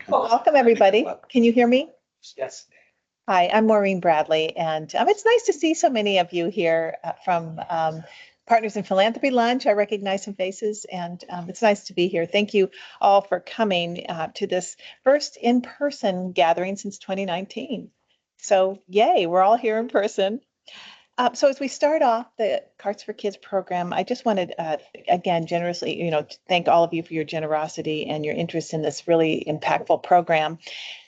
Welcome, everybody. Can you hear me? Yes. Hi, I'm Maureen Bradley, and it's nice to see so many of you here from Partners in Philanthropy Lunch. I recognize some faces, and it's nice to be here. Thank you all for coming to this first in-person gathering since 2019. So yay, we're all here in person. So as we start off the Karts for Kids program, I just wanted, again, generously, to thank all of you for your generosity and your interest in this really impactful program.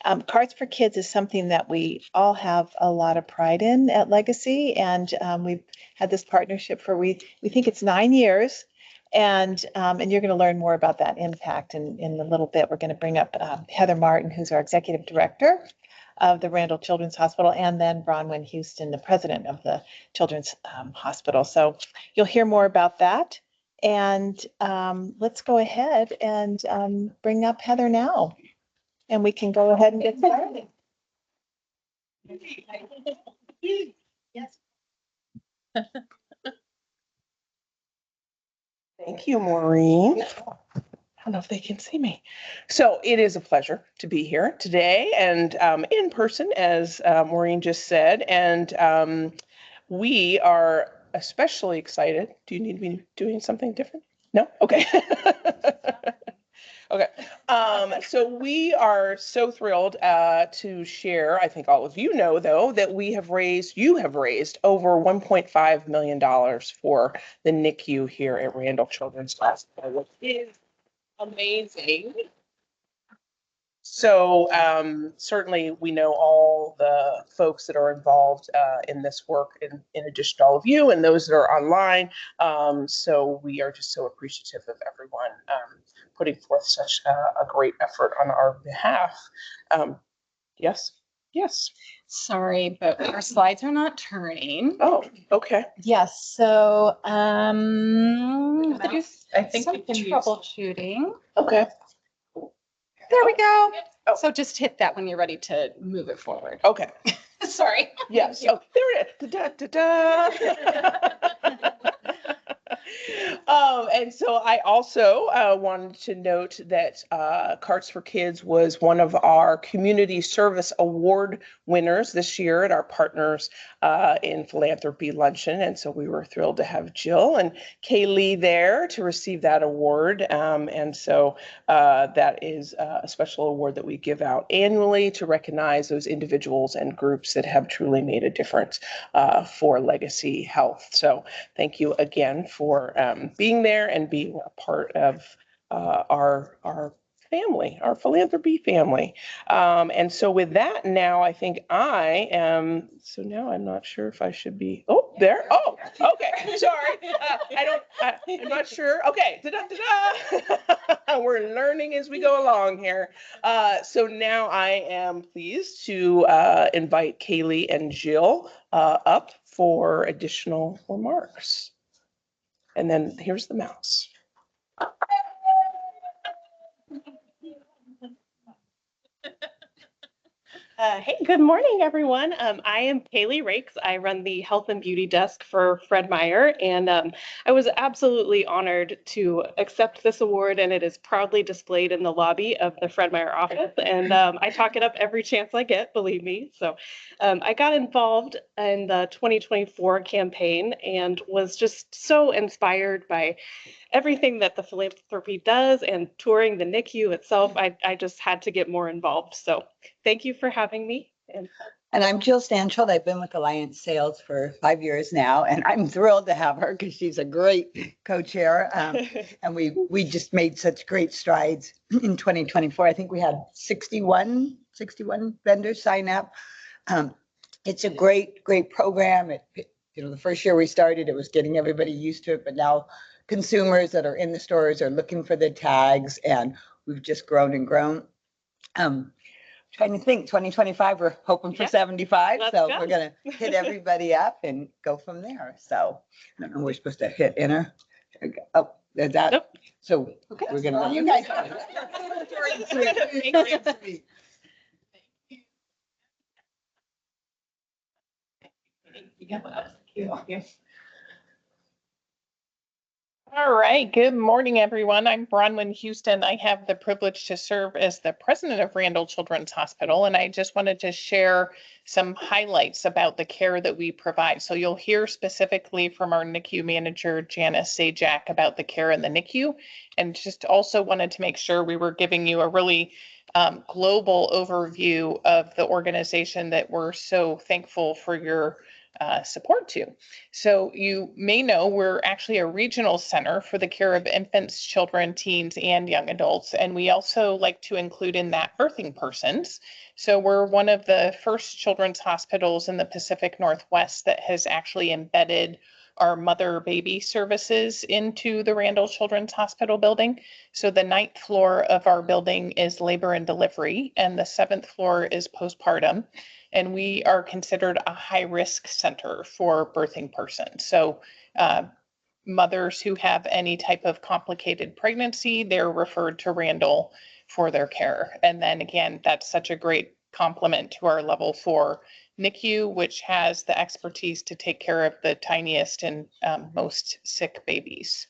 Karts for Kids is something that we all have a lot of pride in at Legacy, and we've had this partnership for we think it's 9 years, and you're going to learn more about that impact in a little bit. We're going to bring up Heather Martin, who's our executive director of the Randall Children's Hospital, and then Bronwyn Houston, the president of the Children's Hospital. So you'll hear more about that. And let's go ahead and bring up Heather now. And we can go ahead and get started. Yes. Thank you, Maureen. I don't know if they can see me. So it is a pleasure to be here today and in person, as Maureen just said. And we are especially excited. Do you need me doing something different? No? Okay. Okay. So we are so thrilled to share. I think all of you know, though, that you have raised over $1.5 million for the NICU here at Randall Children's Hospital, which is amazing. So certainly we know all the folks that are involved in this work in addition to all of you and those that are online. So we are just so appreciative of everyone putting forth such a great effort on our behalf. Yes. Yes. Sorry, but our slides are not turning. Oh, okay. Yes, so I think some we can use troubleshooting. Okay. There we go. Oh. So just hit that when you're ready to move it forward. Okay. Sorry. Yes. Oh, there it is. Da, da, da. And so I also wanted to note that Karts for Kids was one of our Community Service Award winners this year at our Partners in Philanthropy Luncheon. And so we were thrilled to have Jill and Kaylee there to receive that award. And so that is a special award that we give out annually to recognize those individuals and groups that have truly made a difference for Legacy Health. So thank you again for being there and being a part of our family, our philanthropy family. And so with that, now I think I am, so now I'm not sure if I should be, oh, there. Oh, okay. Sorry. I'm not sure. Okay. Da-da-da-da. We're learning as we go along here. So now I am pleased to invite Kaylee and Jill up for additional remarks. And then here's the mouse. Hey, good morning, everyone. I am Kaylee Rakes. I run the health and beauty desk for Fred Meyer, and I was absolutely honored to accept this award, and it is proudly displayed in the lobby of the Fred Meyer office, and I talk it up every chance I get, believe me. So I got involved in the 2024 campaign and was just so inspired by everything that the philanthropy does and touring the NICU itself. I just had to get more involved. So thank you for having me. And I'm Jill Stanchild. I've been with Alliance Sales for 5 years now, and I'm thrilled to have her because she's a great co-chair. And we just made such great strides in 2024. I think we had 61 vendors sign up. It's a great program. The first year we started, it was getting everybody used to it, but now consumers that are in the stores are looking for the tags, and we've just grown and grown. Trying to think, 2025, we're hoping for 75. Let's so go. We're going to hit everybody up and go from there. So I don't know, we're supposed to hit enter. There we go. Oh, there's that. Nope. So okay. We're going to let you guys. All right. Good morning, everyone. I'm Bronwyn Houston. I have the privilege to serve as the president of Randall Children's Hospital, and I just wanted to share some highlights about the care that we provide. So you'll hear specifically from our NICU manager, Janice Sajak, about the care in the NICU, and just also wanted to make sure we were giving you a really global overview of the organization that we're so thankful for your support to. So you may know we're actually a regional center for the care of infants, children, teens, and young adults. And we also like to include in that birthing persons. So we're one of the first children's hospitals in the Pacific Northwest that has actually embedded our mother baby services into the Randall Children's Hospital building. So the 9th floor of our building is labor and delivery, and the 7th floor is postpartum. And we are considered a high risk center for birthing persons. So mothers who have any type of complicated pregnancy, they're referred to Randall for their care. And then again, that's such a great complement to our level 4 NICU, which has the expertise to take care of the tiniest and most sick babies.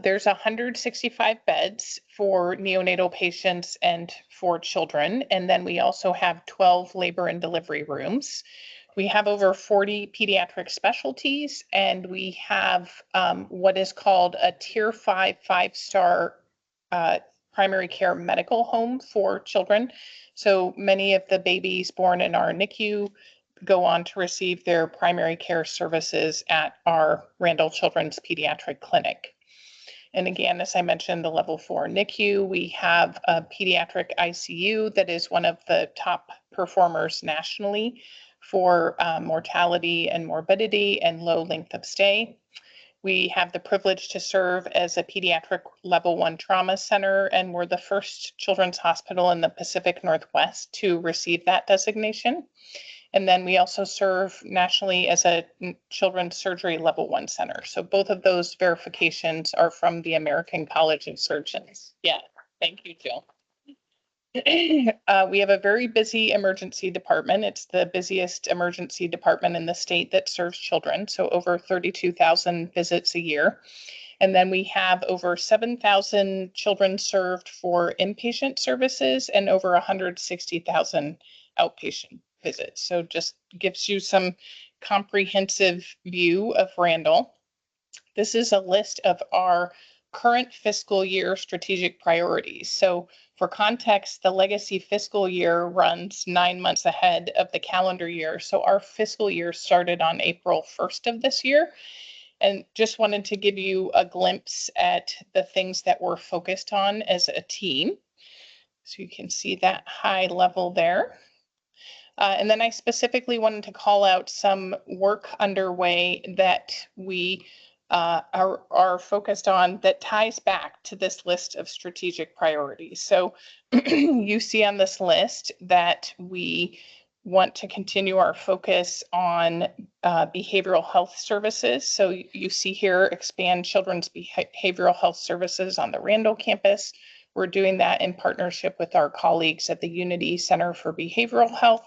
There's 165 beds for neonatal patients and for children. And then we also have 12 labor and delivery rooms. We have over 40 pediatric specialties, and we have what is called a tier 5, 5-star primary care medical home for children. So many of the babies born in our NICU go on to receive their primary care services at our Randall Children's Pediatric Clinic. And again, as I mentioned, the level 4 NICU, we have a pediatric ICU that is one of the top performers nationally for mortality and morbidity and low length of stay. We have the privilege to serve as a pediatric level 1 trauma center, and we're the first children's hospital in the Pacific Northwest to receive that designation. And then we also serve nationally as a children's surgery level 1 center. So both of those verifications are from the American College of Surgeons. Yeah, thank you, Jill. We have a very busy emergency department. It's the busiest emergency department in the state that serves children. So over 32,000 visits a year. And then we have over 7,000 children served for inpatient services and over 160,000 outpatient visits. So just gives you some comprehensive view of Randall. This is a list of our current fiscal year strategic priorities. So for context, the legacy fiscal year runs 9 months ahead of the calendar year. So our fiscal year started on April 1st of this year. And just wanted to give you a glimpse at the things that we're focused on as a team. So you can see that high level there. And then I specifically wanted to call out some work underway that we are focused on that ties back to this list of strategic priorities. So you see on this list that we want to continue our focus on behavioral health services. So you see here, expand children's behavioral health services on the Randall campus. We're doing that in partnership with our colleagues at the Unity Center for Behavioral Health.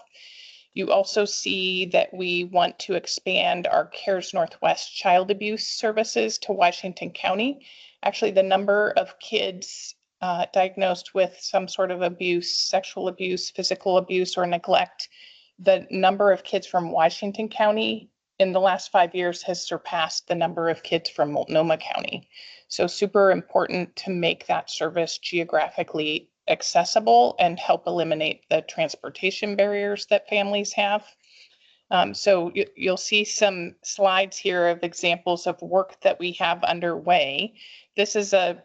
You also see that we want to expand our CARES Northwest child abuse services to Washington County. Actually, the number of kids diagnosed with some sort of abuse, sexual abuse, physical abuse, or neglect, the number of kids from Washington County in the last 5 years has surpassed the number of kids from Multnomah County. So super important to make that service geographically accessible and help eliminate the transportation barriers that families have. So you'll see some slides here of examples of work that we have underway. This is a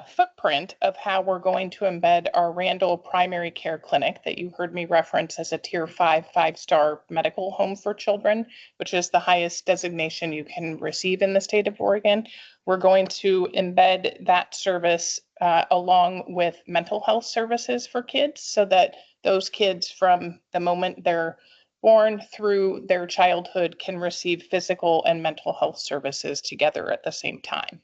footprint of how we're going to embed our Randall Primary Care Clinic that you heard me reference as a tier 5, 5-star medical home for children, which is the highest designation you can receive in the state of Oregon. We're going to embed that service along with mental health services for kids so that those kids from the moment they're born through their childhood can receive physical and mental health services together at the same time.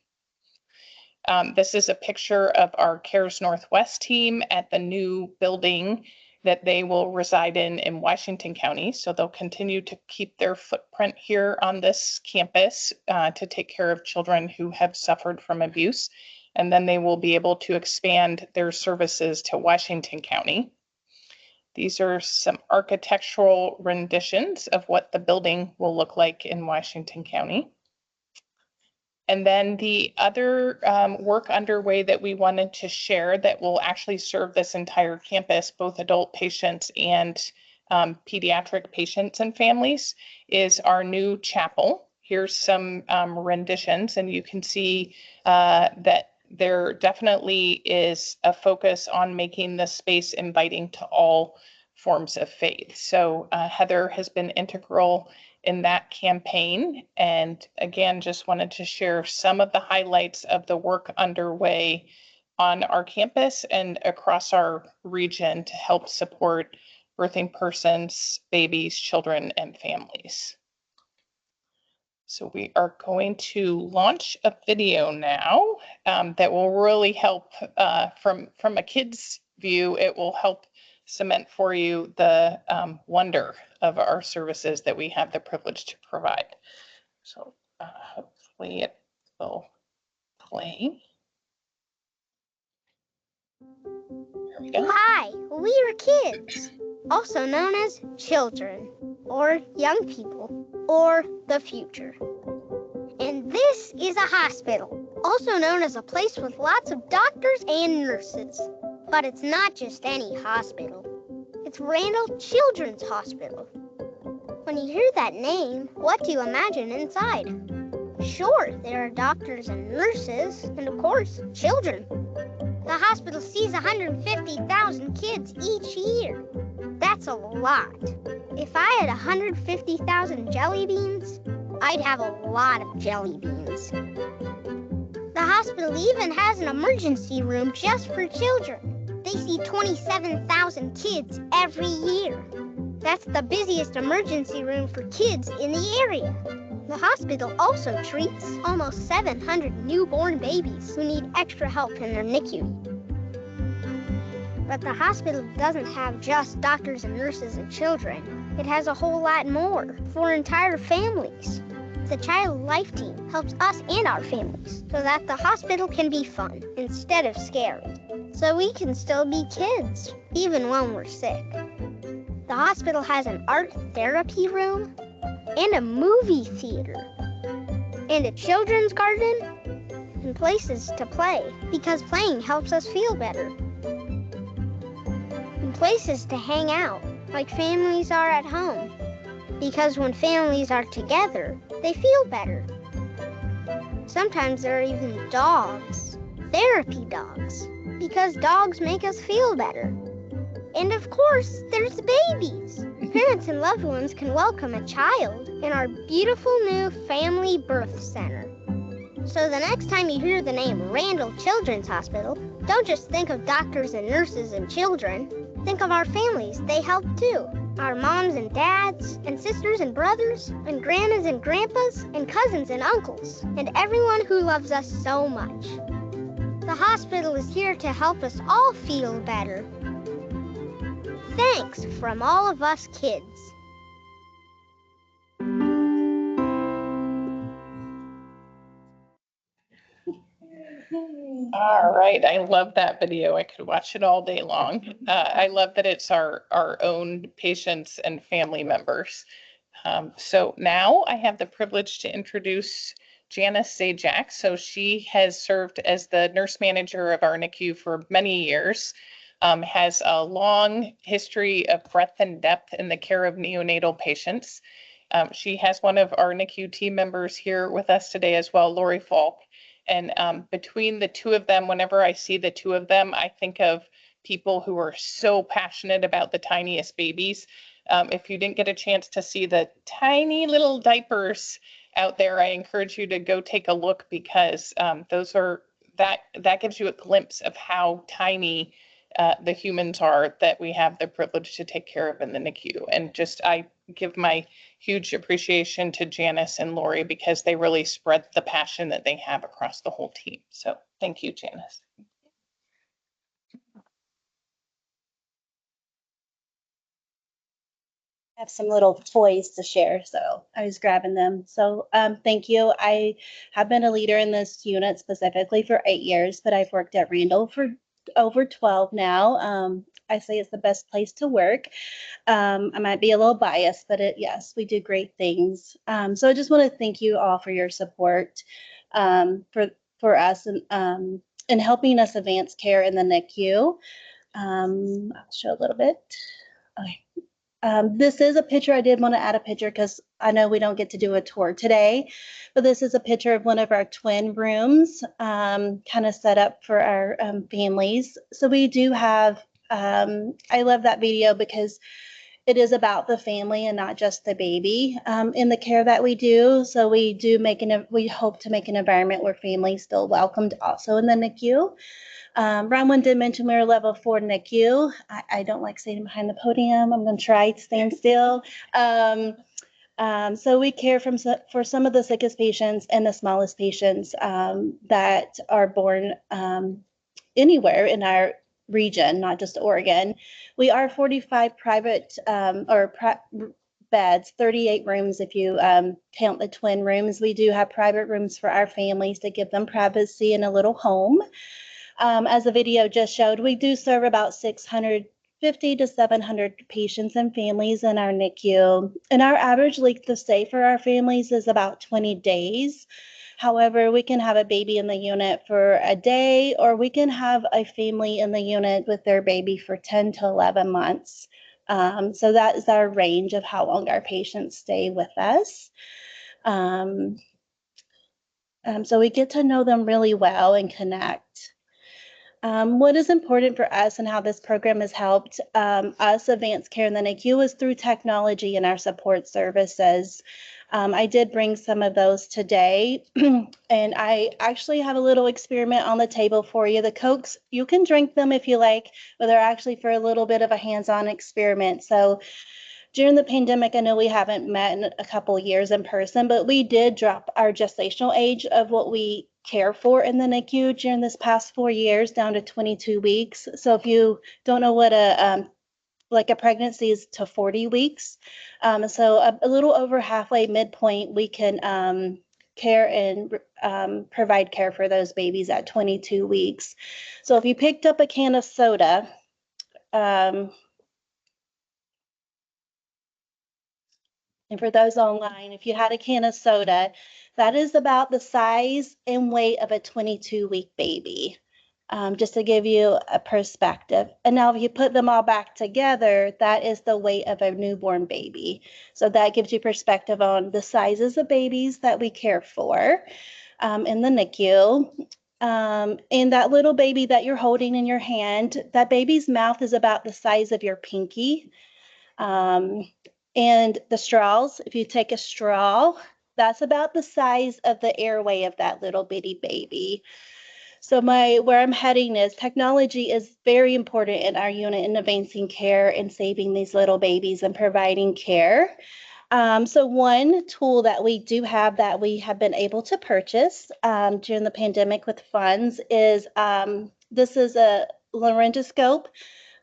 This is a picture of our CARES Northwest team at the new building that they will reside in Washington County. So they'll continue to keep their footprint here on this campus to take care of children who have suffered from abuse. And then they will be able to expand their services to Washington County. These are some architectural renditions of what the building will look like in Washington County. And then the other work underway that we wanted to share that will actually serve this entire campus, both adult patients and pediatric patients and families, is our new chapel. Here's some renditions, and you can see that there definitely is a focus on making the space inviting to all forms of faith. So Heather has been integral in that campaign. And again, just wanted to share some of the highlights of the work underway on our campus and across our region to help support birthing persons, babies, children, and families. So we are going to launch a video now that will really help from a kid's view. It will help cement for you the wonder of our services that we have the privilege to provide. So hopefully it will play. Here we go. Hi, we are kids, also known as children, or young people, or the future. And this is a hospital, also known as a place with lots of doctors and nurses. But it's not just any hospital. It's Randall Children's Hospital. When you hear that name, what do you imagine inside? Sure, there are doctors and nurses, and of course, children. The hospital sees 150,000 kids each year. That's a lot. If I had 150,000 jelly beans, I'd have a lot of jelly beans. The hospital even has an emergency room just for children. They see 27,000 kids every year. That's the busiest emergency room for kids in the area. The hospital also treats almost 700 newborn babies who need extra help in their NICU. But the hospital doesn't have just doctors and nurses and children. It has a whole lot more for entire families. The Child Life Team helps us and our families so that the hospital can be fun instead of scary. So we can still be kids, even when we're sick. The hospital has an art therapy room and a movie theater and a children's garden and places to play because playing helps us feel better. And places to hang out like families are at home because when families are together, they feel better. Sometimes there are even dogs, therapy dogs, because dogs make us feel better. And of course, there's babies. Parents and loved ones can welcome a child in our beautiful new family birth center. So the next time you hear the name Randall Children's Hospital, don't just think of doctors and nurses and children. Think of our families. They help too. Our moms and dads, and sisters and brothers, and grandmas and grandpas, and cousins and uncles, and everyone who loves us so much. The hospital is here to help us all feel better. Thanks from all of us kids. All right, I love that video. I could watch it all day long. I love that it's our own patients and family members. So now I have the privilege to introduce Janice Zajac. So she has served as the nurse manager of our NICU for many years, has a long history of breadth and depth in the care of neonatal patients. She has one of our NICU team members here with us today as well, Lori Falk. And between the two of them, whenever I see the two of them, I think of people who are so passionate about the tiniest babies. If you didn't get a chance to see the tiny little diapers out there, I encourage you to go take a look because that gives you a glimpse of how tiny the humans are that we have the privilege to take care of in the NICU. And just I give my huge appreciation to Janice and Lori because they really spread the passion that they have across the whole team. So thank you, Janice. have some little toys to share, so I was grabbing them. So thank you. I have been a leader in this unit specifically for 8 years, but I've worked at Randall for over 12 now. I say it's the best place to work. I might be a little biased, but yes, we do great things. So I just want to thank you all for your support for us and helping us advance care in the NICU. I'll show a little bit. Okay. This is a picture. I did want to add a picture because I know we don't get to do a tour today, but this is a picture of one of our twin rooms, kind of set up for our families. So we do have, I love that video because it is about the family and not just the baby in the care that we do. So we do we hope to make an environment where families still welcomed also in the NICU. Ronwin did mention we're level 4 NICU. I don't like sitting behind the podium. I'm going to try to stand still. So we care for some of the sickest patients and the smallest patients that are born anywhere in our region, not just Oregon. We are 45 private beds, 38 rooms if you count the twin rooms. We do have private rooms for our families to give them privacy in a little home. As the video just showed, we do serve about 650 to 700 patients and families in our NICU. And our average length of stay for our families is about 20 days. However, we can have a baby in the unit for a day, or we can have a family in the unit with their baby for 10 to 11 months. So that is our range of how long our patients stay with us. So we get to know them really well and connect. What is important for us and how this program has helped us advance care in the NICU is through technology and our support services. I did bring some of those today, and I actually have a little experiment on the table for you. The Cokes, you can drink them if you like, but they're actually for a little bit of a hands-on experiment. So during the pandemic, I know we haven't met in a couple of years in person, but we did drop our gestational age of what we care for in the NICU during this past 4 years down to 22 weeks. So if you don't know what a pregnancy is to 40 weeks, so a little over halfway midpoint, we can care and provide care for those babies at 22 weeks. So if you picked up a can of soda, and for those online, if you had a can of soda, that is about the size and weight of a 22-week baby, just to give you a perspective. And now if you put them all back together, that is the weight of a newborn baby. So that gives you perspective on the sizes of babies that we care for in the NICU. And that little baby that you're holding in your hand, that baby's mouth is about the size of your pinky. And the straws, if you take a straw, that's about the size of the airway of that little bitty baby. So where I'm heading is technology is very important in our unit in advancing care and saving these little babies and providing care. So one tool that we do have that we have been able to purchase during the pandemic with funds is this is a laryngoscope.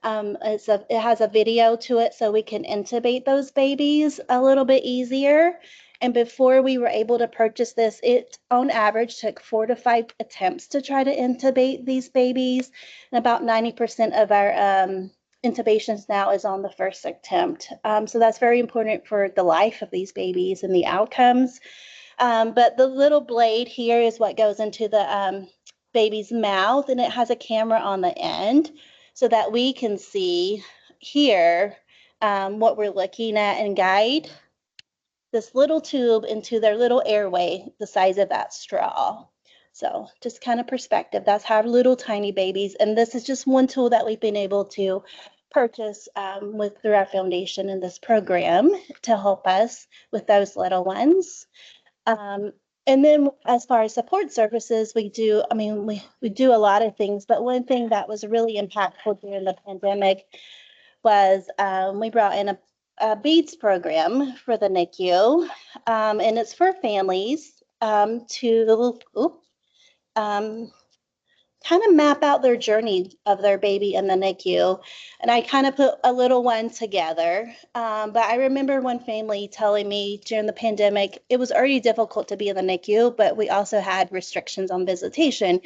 It has a video to it so we can intubate those babies a little bit easier. And before we were able to purchase this, it on average took 4 to 5 attempts to try to intubate these babies. And about 90% of our intubations now is on the first attempt. So that's very important for the life of these babies and the outcomes. But the little blade here is what goes into the baby's mouth, and it has a camera on the end so that we can see here what we're looking at and guide this little tube into their little airway, the size of that straw. So just kind of perspective, that's how little tiny babies, and this is just one tool that we've been able to purchase through our foundation in this program to help us with those little ones. And then as far as support services, we do a lot of things, but one thing that was really impactful during the pandemic was we brought in a beads program for the NICU, and it's for families to kind of map out their journey of their baby in the NICU. And I kind of put a little one together. But I remember one family telling me during the pandemic, it was already difficult to be in the NICU, but we also had restrictions on visitation.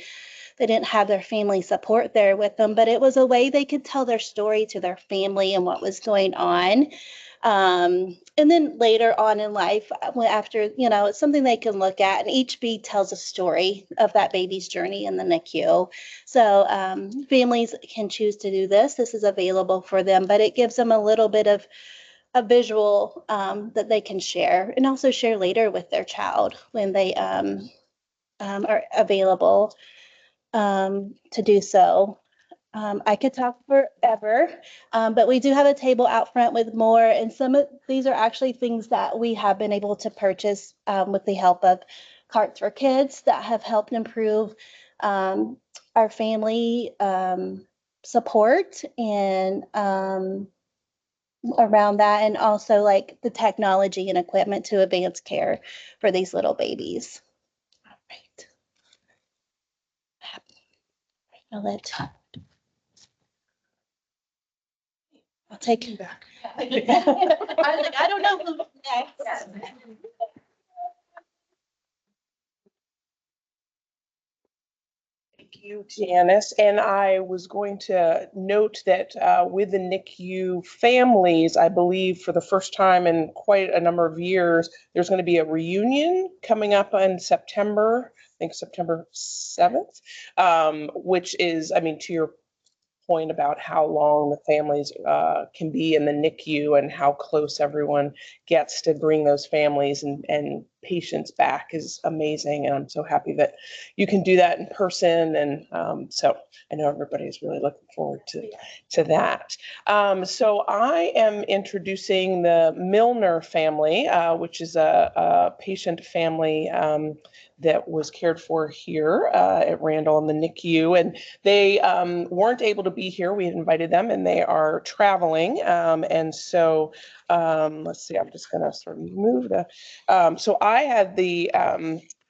They didn't have their family support there with them, but it was a way they could tell their story to their family and what was going on. And then later on in life, after, it's something they can look at, and each bead tells a story of that baby's journey in the NICU. So families can choose to do this. This is available for them, but it gives them a little bit of a visual that they can share, and also share later with their child when they are available to do so. I could talk forever, but we do have a table out front with more, and some of these are actually things that we have been able to purchase with the help of Karts for Kids that have helped improve our family support and around that, and also like the technology and equipment to advance care for these little babies. All right. I'll take you back. I was like, I don't know who's next. Thank you, Janice. And I was going to note that with the NICU families, I believe for the first time in quite a number of years, there's going to be a reunion coming up in September, I think September 7th, which is, to your point about how long the families can be in the NICU and how close everyone gets to bring those families and patients back is amazing. And I'm so happy that you can do that in person. And so I know everybody is really looking forward to that. So I am introducing the Milner family, which is a patient family that was cared for here at Randall in the NICU. And they weren't able to be here. We had invited them, and they are traveling. And so let's see, I'm just going to sort of move the. So I had the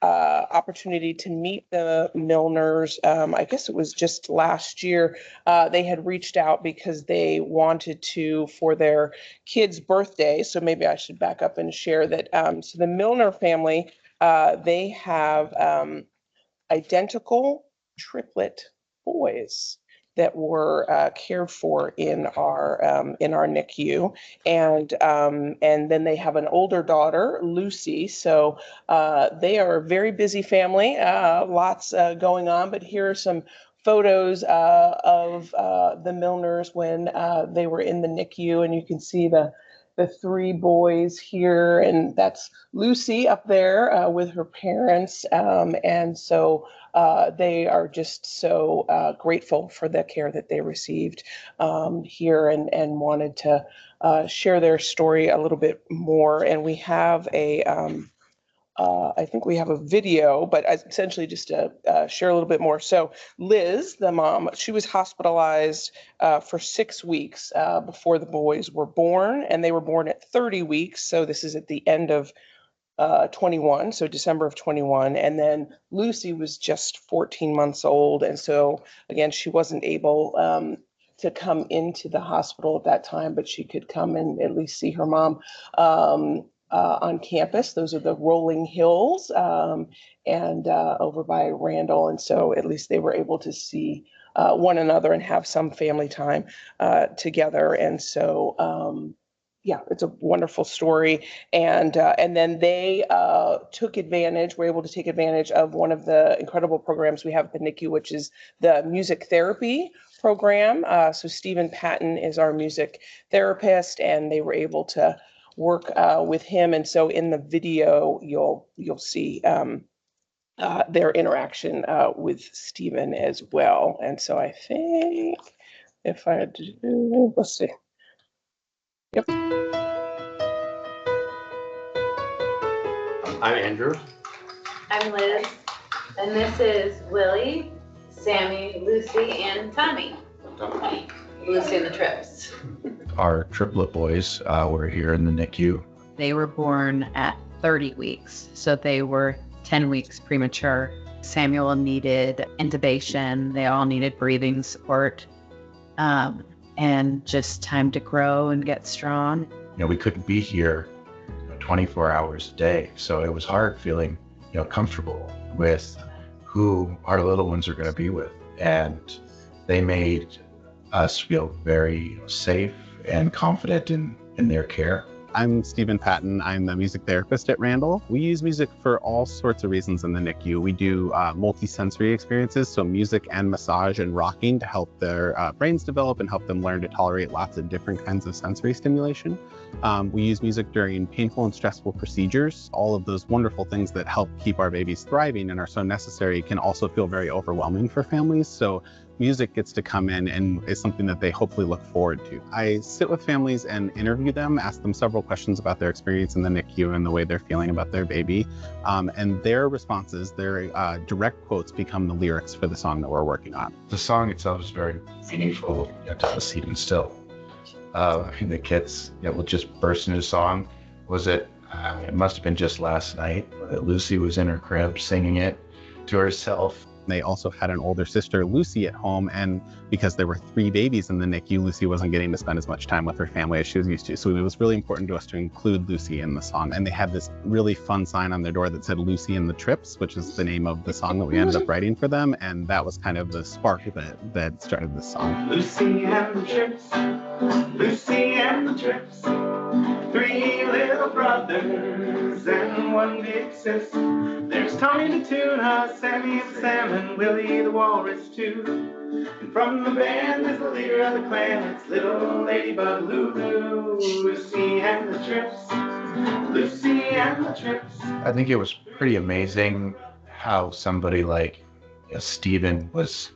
opportunity to meet the Milners. I guess it was just last year. They had reached out because they wanted to for their kid's birthday. So maybe I should back up and share that. So the Milner family, they have identical triplet boys that were cared for in our NICU, and then they have an older daughter, Lucy. So they are a very busy family, lots going on. But here are some photos of the Milners when they were in the NICU, and you can see the three boys here, and that's Lucy up there with her parents. And so they are just so grateful for the care that they received here, and wanted to share their story a little bit more. And we have I think we have a video, but essentially just to share a little bit more. So Liz, the mom, she was hospitalized for 6 weeks before the boys were born, and they were born at 30 weeks. So this is at the end of 21, so December of 21. And then Lucy was just 14 months old. And so again, she wasn't able to come into the hospital at that time, but she could come and at least see her mom on campus. Those are the rolling hills and over by Randall. And so at least they were able to see one another and have some family time together. And so, yeah, it's a wonderful story. And then they were able to take advantage of one of the incredible programs we have at the NICU, which is the music therapy program. So Stephen Patton is our music therapist, and they were able to work with him. And so in the video, you'll see their interaction with Stephen as well. And so I think if I had to do, let's see. Yep. I'm Andrew. I'm Liz, and this is Willie, Sammy, Lucy, and Tommy. Lucy and the Trips. Our triplet boys were here in the NICU. They were born at 30 weeks, so they were 10 weeks premature. Samuel needed intubation. They all needed breathing support, and just time to grow and get strong. We couldn't be here 24 hours a day. So it was hard feeling, comfortable with who our little ones are going to be with. And they made us feel very safe and confident in their care. I'm Stephen Patton. I'm the music therapist at Randall. We use music for all sorts of reasons in the NICU. We do multi-sensory experiences, so music and massage and rocking to help their brains develop and help them learn to tolerate lots of different kinds of sensory stimulation. We use music during painful and stressful procedures. All of those wonderful things that help keep our babies thriving and are so necessary can also feel very overwhelming for families. So music gets to come in and is something that they hopefully look forward to. I sit with families and interview them, ask them several questions about their experience in the NICU and the way they're feeling about their baby. And their responses, their direct quotes become the lyrics for the song that we're working on. The song itself is very meaningful to us even still. The kids will just burst into song. It must have been just last night that Lucy was in her crib singing it to herself. They also had an older sister, Lucy, at home, and because there were 3 babies in the NICU, Lucy wasn't getting to spend as much time with her family as she was used to. So it was really important to us to include Lucy in the song. And they had this really fun sign on their door that said Lucy and the Trips, which is the name of the song that we ended up writing for them. And that was kind of the spark that started this song. Lucy and the Trips, Lucy and the Trips, 3 little brothers and 1 big sis. There's Tommy the Tuna, Sammy and Sam, and Willie the Walrus too. And from the band is the leader of the clan, it's little Ladybug Lulu. Lucy and the Trips, Lucy and the Trips. I think it was pretty amazing how somebody like Stephen was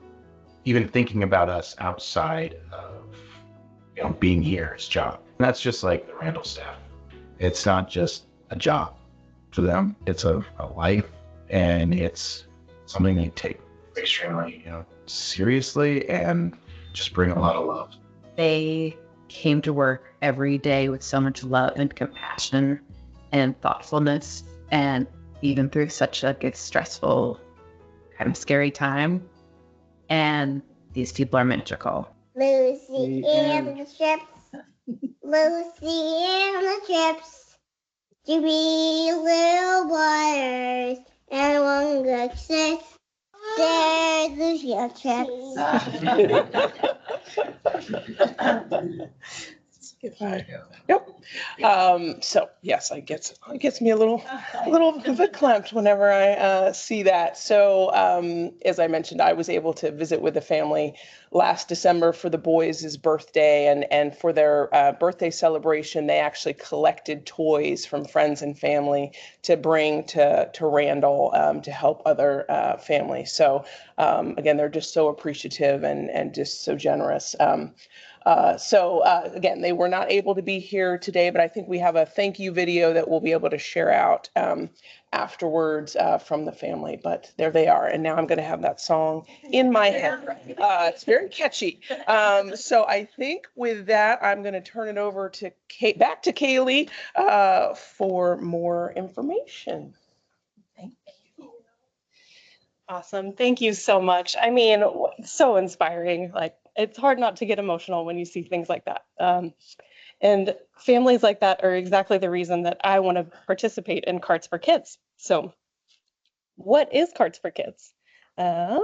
even thinking about us outside of being here, his job. And that's just like the Randall staff. It's not just a job for them. It's a life, and it's something they take extremely seriously and just bring a lot of love. They came to work every day with so much love and compassion and thoughtfulness, and even through such a stressful, kind of scary time. And these people are magical. Lucy and the Trips, Lucy and the Trips. 2 little waters and 1 good sis. There's Lucy and the Yep. So yes, it gets me a little verklempt whenever I see that. So as I mentioned, I was able to visit with the family last December for the boys' birthday, and for their birthday celebration, they actually collected toys from friends and family to bring to Randall to help other families. So again, they're just so appreciative and just so generous. Again, they were not able to be here today, but I think we have a thank you video that we'll be able to share out afterwards from the family. But there they are. And now I'm going to have that song in my head. It's very catchy. So I think with that, I'm going to turn it over to back to Kaylee for more information. Thank you. Awesome. Thank you so much. I mean, so inspiring. Like, it's hard not to get emotional when you see things like that. And families like that are exactly the reason that I want to participate in Karts for Kids. So what is Karts for Kids? Karts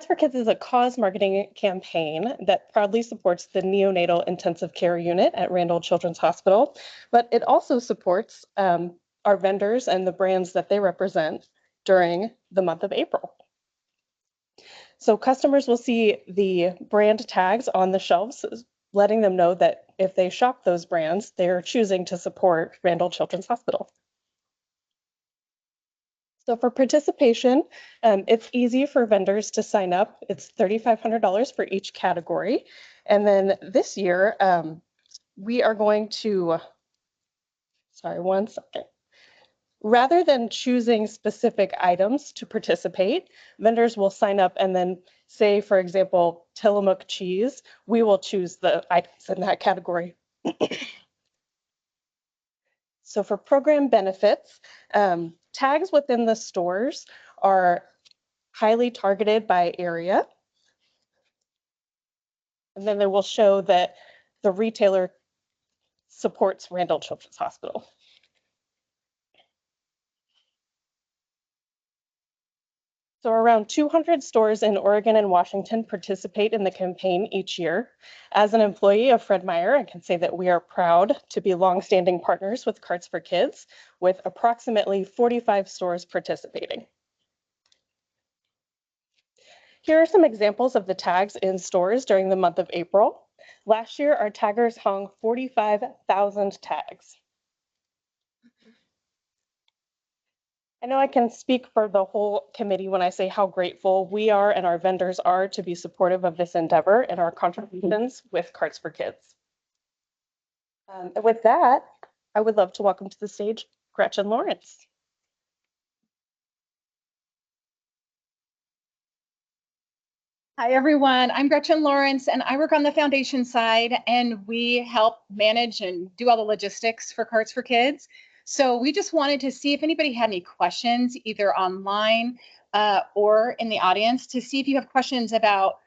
for Kids is a cause marketing campaign that proudly supports the neonatal intensive care unit at Randall Children's Hospital, but it also supports our vendors and the brands that they represent during the month of April. So customers will see the brand tags on the shelves, letting them know that if they shop those brands, they're choosing to support Randall Children's Hospital. So for participation, it's easy for vendors to sign up. It's $3,500 for each category. And then this year, we are going to, sorry, one second. Rather than choosing specific items to participate, vendors will sign up and then say, for example, Tillamook cheese, we will choose the items in that category. So for program benefits, tags within the stores are highly targeted by area. And then they will show that the retailer supports Randall Children's Hospital. So around 200 stores in Oregon and Washington participate in the campaign each year. As an employee of Fred Meyer, I can say that we are proud to be longstanding partners with Karts for Kids, with approximately 45 stores participating. Here are some examples of the tags in stores during the month of April. Last year, our taggers hung 45,000 tags. I know I can speak for the whole committee when I say how grateful we are and our vendors are to be supportive of this endeavor and our contributions with Karts for Kids. And with that, I would love to welcome to the stage Gretchen Lawrence. Hi, everyone. I'm Gretchen Lawrence, and I work on the foundation side, and we help manage and do all the logistics for Karts for Kids. So we just wanted to see if anybody had any questions, either online or in the audience, to see if you have questions about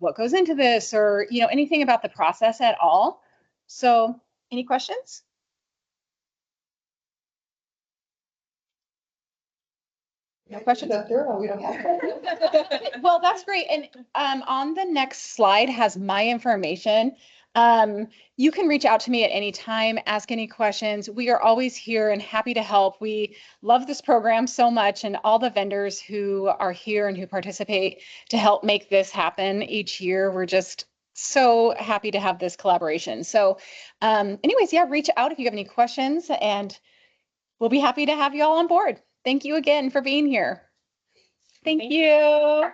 what goes into this or anything about the process at all. So any questions? No questions? Well, that's great. And on the next slide has my information. You can reach out to me at any time, ask any questions. We are always here and happy to help. We love this program so much, and all the vendors who are here and who participate to help make this happen each year. We're just so happy to have this collaboration. So anyways, yeah, reach out if you have any questions, and we'll be happy to have you all on board. Thank you again for being here. Thank you.